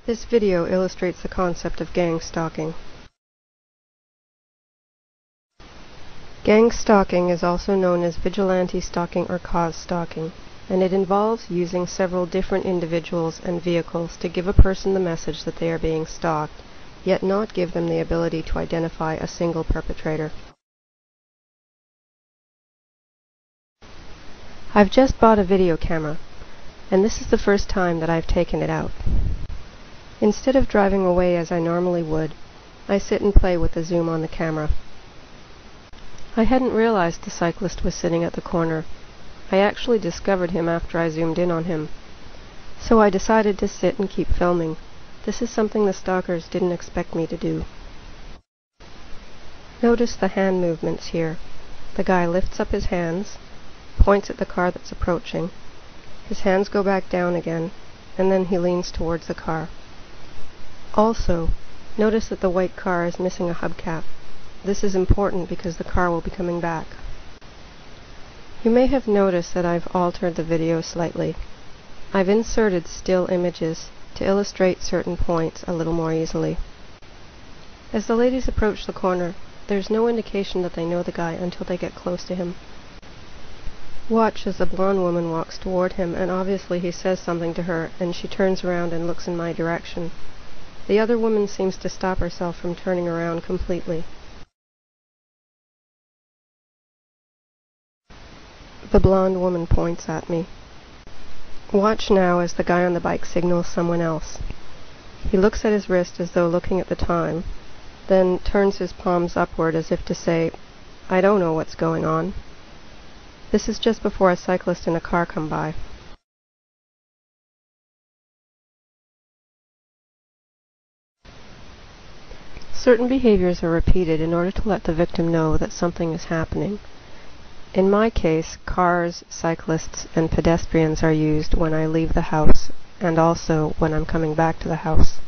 This video illustrates the concept of gang stalking. Gang stalking is also known as vigilante stalking or cause stalking, and it involves using several different individuals and vehicles to give a person the message that they are being stalked, yet not give them the ability to identify a single perpetrator. I've just bought a video camera, and this is the first time that I've taken it out. Instead of driving away as I normally would, I sit and play with the zoom on the camera. I hadn't realized the cyclist was sitting at the corner. I actually discovered him after I zoomed in on him. So I decided to sit and keep filming. This is something the stalkers didn't expect me to do. Notice the hand movements here. The guy lifts up his hands, points at the car that's approaching. His hands go back down again, and then he leans towards the car. Also, notice that the white car is missing a hubcap. This is important because the car will be coming back. You may have noticed that I've altered the video slightly. I've inserted still images to illustrate certain points a little more easily. As the ladies approach the corner, there's no indication that they know the guy until they get close to him. Watch as the blonde woman walks toward him, and obviously he says something to her, and she turns around and looks in my direction. The other woman seems to stop herself from turning around completely. The blonde woman points at me. Watch now as the guy on the bike signals someone else. He looks at his wrist as though looking at the time, then turns his palms upward as if to say, "I don't know what's going on." This is just before a cyclist and a car come by. Certain behaviors are repeated in order to let the victim know that something is happening. In my case, cars, cyclists, and pedestrians are used when I leave the house, and also when I'm coming back to the house.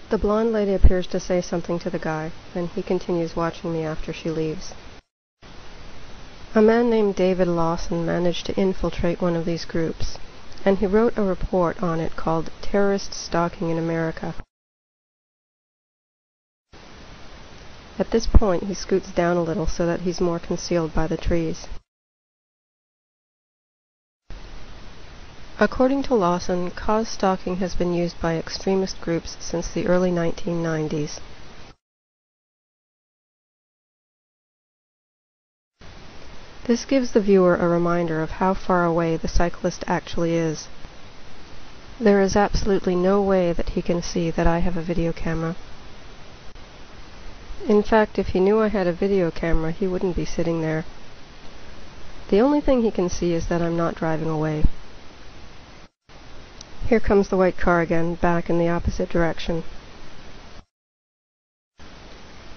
The blonde lady appears to say something to the guy, and he continues watching me after she leaves. A man named David Lawson managed to infiltrate one of these groups, and he wrote a report on it called Terrorist Stalking in America. At this point, he scoots down a little so that he's more concealed by the trees. According to Lawson, cause stalking has been used by extremist groups since the early 1990s. This gives the viewer a reminder of how far away the cyclist actually is. There is absolutely no way that he can see that I have a video camera. In fact, if he knew I had a video camera, he wouldn't be sitting there. The only thing he can see is that I'm not driving away. Here comes the white car again, back in the opposite direction.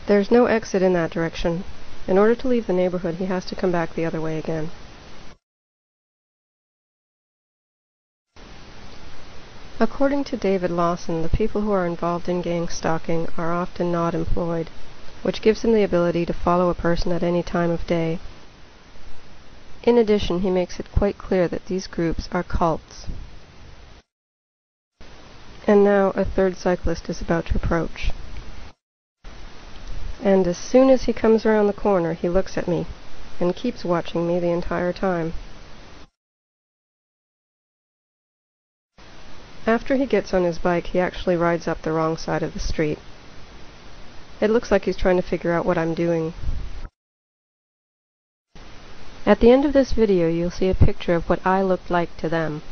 There's no exit in that direction. In order to leave the neighborhood, he has to come back the other way again. According to David Lawson, the people who are involved in gang stalking are often not employed, which gives them the ability to follow a person at any time of day. In addition, he makes it quite clear that these groups are cults. And now a third cyclist is about to approach. And as soon as he comes around the corner, he looks at me, and keeps watching me the entire time. After he gets on his bike, he actually rides up the wrong side of the street. It looks like he's trying to figure out what I'm doing. At the end of this video, you'll see a picture of what I looked like to them.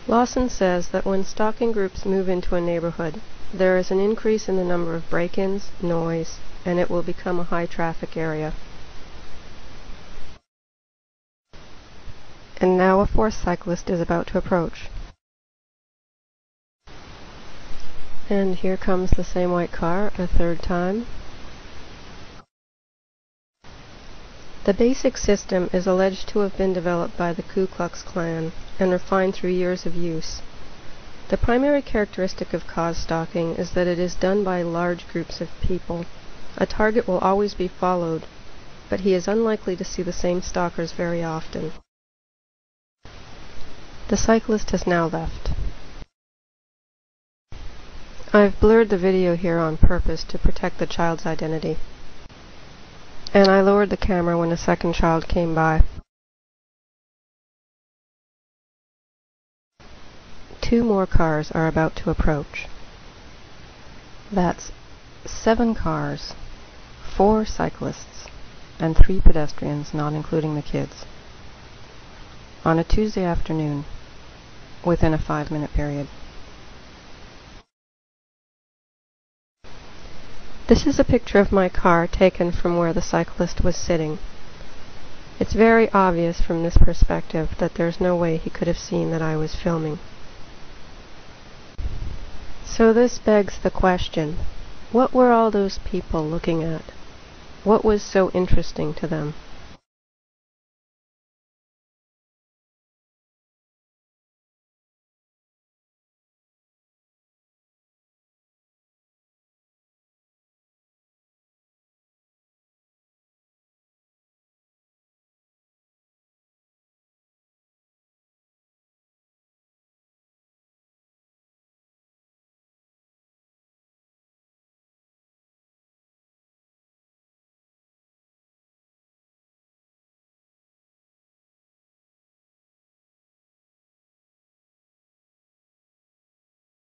Lawson says that when stalking groups move into a neighborhood, there is an increase in the number of break-ins, noise, and it will become a high-traffic area. And now a fourth cyclist is about to approach. And here comes the same white car a third time. The basic system is alleged to have been developed by the Ku Klux Klan and refined through years of use. The primary characteristic of cause stalking is that it is done by large groups of people. A target will always be followed, but he is unlikely to see the same stalkers very often. The cyclist has now left. I've blurred the video here on purpose to protect the child's identity, and I lowered the camera when a second child came by. 2 more cars are about to approach. That's 7 cars, 4 cyclists, and 3 pedestrians, not including the kids, on a Tuesday afternoon, within a 5-minute period. This is a picture of my car taken from where the cyclist was sitting. It's very obvious from this perspective that there's no way he could have seen that I was filming. So this begs the question, what were all those people looking at? What was so interesting to them?